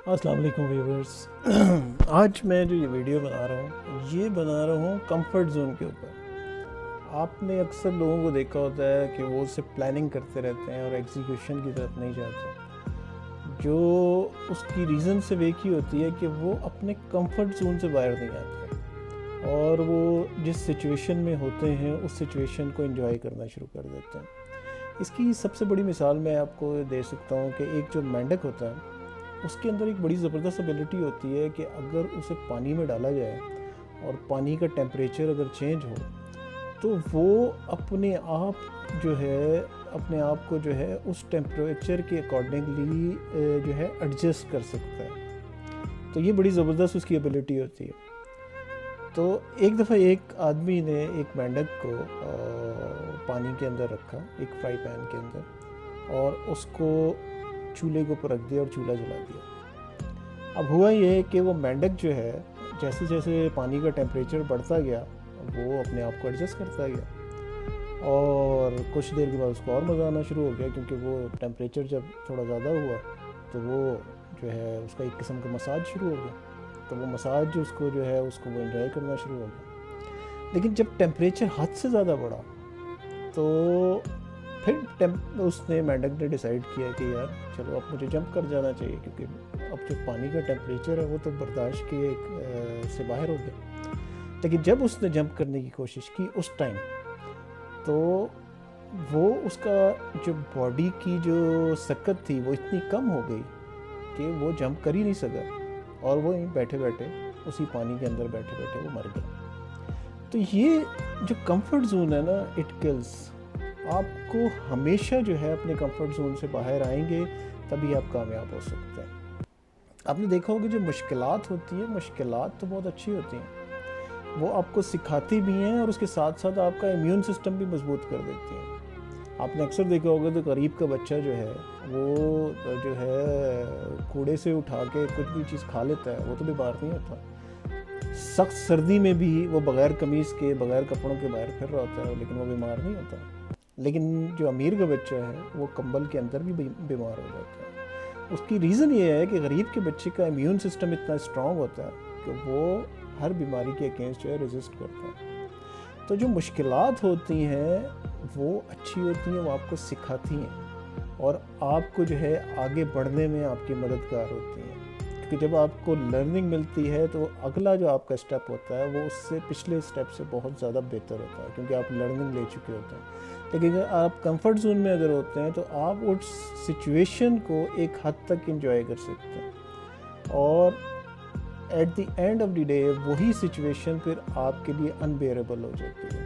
السلام علیکم ویورز آج میں جو یہ ویڈیو بنا رہا ہوں کمفرٹ زون کے اوپر۔ آپ نے اکثر لوگوں کو دیکھا ہوتا ہے کہ وہ صرف پلاننگ کرتے رہتے ہیں اور ایگزیکیوشن کی طرف نہیں جاتے، جو اس کی ریزن سے ایک ہی ہوتی ہے کہ وہ اپنے کمفرٹ زون سے باہر نہیں آتے اور وہ جس سچویشن میں ہوتے ہیں اس سچویشن کو انجوائے کرنا شروع کر دیتے ہیں۔ اس کی سب سے بڑی مثال میں آپ کو دے سکتا ہوں کہ ایک جو مینڈک ہوتا ہے اس کے اندر ایک بڑی زبردست ایبلٹی ہوتی ہے کہ اگر اسے پانی میں ڈالا جائے اور پانی کا ٹیمپریچر اگر چینج ہو تو وہ اپنے آپ کو جو ہے اس ٹیمپریچر کے اکارڈنگلی جو ہے ایڈجسٹ کر سکتا ہے۔ تو یہ بڑی زبردست اس کی ایبلٹی ہوتی ہے۔ تو ایک دفعہ ایک آدمی نے ایک مینڈک کو پانی کے اندر رکھا، ایک فرائی پین کے اندر، اور اس کو چولہے کے اوپر رکھ دیا اور چولہا جلا دیا۔ اب ہوا یہ کہ وہ مینڈک جو ہے جیسے جیسے پانی کا ٹیمپریچر بڑھتا گیا وہ اپنے آپ کو ایڈجسٹ کرتا گیا، اور کچھ دیر کے بعد اس کو اور مزہ آنا شروع ہو گیا، کیونکہ وہ ٹیمپریچر جب تھوڑا زیادہ ہوا تو وہ جو ہے اس کا ایک قسم کا مساج شروع ہو گیا، تو وہ مساج اس کو جو ہے اس کو وہ انجوائے کرنا شروع ہو گیا۔ لیکن جب ٹیمپریچر حد سے زیادہ بڑھا تو پھر اس نے مینڈک نے ڈیسائیڈ کیا کہ یار چلو اب مجھے جمپ کر جانا چاہیے، کیونکہ اب جو پانی کا ٹیمپریچر ہے وہ تو برداشت کے سے باہر ہو گیا۔ لیکن جب اس نے جمپ کرنے کی کوشش کی اس ٹائم، تو وہ اس کا جو باڈی کی جو سکت تھی وہ اتنی کم ہو گئی کہ وہ جمپ کر ہی نہیں سکا، اور وہ بیٹھے بیٹھے اسی پانی کے اندر بیٹھے بیٹھے وہ مر گیا۔ تو یہ جو کمفرٹ زون ہے نا، اٹ کلز۔ آپ کو ہمیشہ جو ہے اپنے کمفرٹ زون سے باہر آئیں گے تبھی آپ کامیاب ہو سکتے ہیں۔ آپ نے دیکھا ہوگا جو مشکلات ہوتی ہیں، مشکلات تو بہت اچھی ہوتی ہیں، وہ آپ کو سکھاتی بھی ہیں اور اس کے ساتھ ساتھ آپ کا امیون سسٹم بھی مضبوط کر دیتی ہیں۔ آپ نے اکثر دیکھا ہوگا تو غریب کا بچہ جو ہے وہ جو ہے کوڑے سے اٹھا کے کچھ بھی چیز کھا لیتا ہے، وہ تو بیمار نہیں ہوتا۔ سخت سردی میں بھی وہ بغیر قمیص کے بغیر کپڑوں کے باہر پھر رہا ہوتا ہے، لیکن وہ بیمار نہیں ہوتا۔ لیکن جو امیر کا بچہ ہے وہ کمبل کے اندر بھی بیمار ہو جاتا ہے۔ اس کی ریزن یہ ہے کہ غریب کے بچے کا امیون سسٹم اتنا اسٹرانگ ہوتا ہے کہ وہ ہر بیماری کے اگینسٹ جو ہے ریزسٹ کرتا ہے۔ تو جو مشکلات ہوتی ہیں وہ اچھی ہوتی ہیں، وہ آپ کو سکھاتی ہیں اور آپ کو جو ہے آگے بڑھنے میں آپ کی مددگار ہوتی ہیں، کیونکہ جب آپ کو لرننگ ملتی ہے تو اگلا جو آپ کا اسٹیپ ہوتا ہے وہ اس سے پچھلے اسٹیپ سے بہت زیادہ بہتر ہوتا ہے، کیونکہ آپ لرننگ لے چکے ہوتے ہیں۔ لیکن اگر آپ کمفرٹ زون میں اگر ہوتے ہیں تو آپ اس سچویشن کو ایک حد تک انجوائے کر سکتے ہیں، اور at the end of the day وہی سچویشن پھر آپ کے لیے انبیئریبل ہو جاتی ہے۔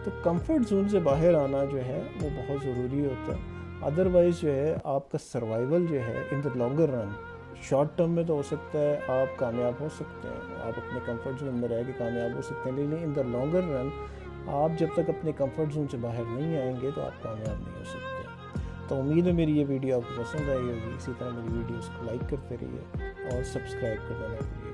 تو کمفرٹ زون سے باہر آنا جو ہے وہ بہت ضروری ہوتا ہے، ادروائز جو ہے آپ کا سروائیول جو ہے in the longer run, short term میں تو ہو سکتا ہے آپ کامیاب ہو سکتے ہیں، آپ اپنے کمفرٹ زون میں رہ کے کامیاب ہو سکتے ہیں، لیکن ان دا لانگر رن آپ جب تک اپنے کمفرٹ زون سے باہر نہیں آئیں گے تو آپ کامیاب نہیں ہو سکتے۔ تو امید ہے میری یہ ویڈیو آپ کو پسند آئی ہوگی، اسی طرح میری ویڈیوز کو لائک کرتے رہیے اور سبسکرائب کرنا نہ بھولیے۔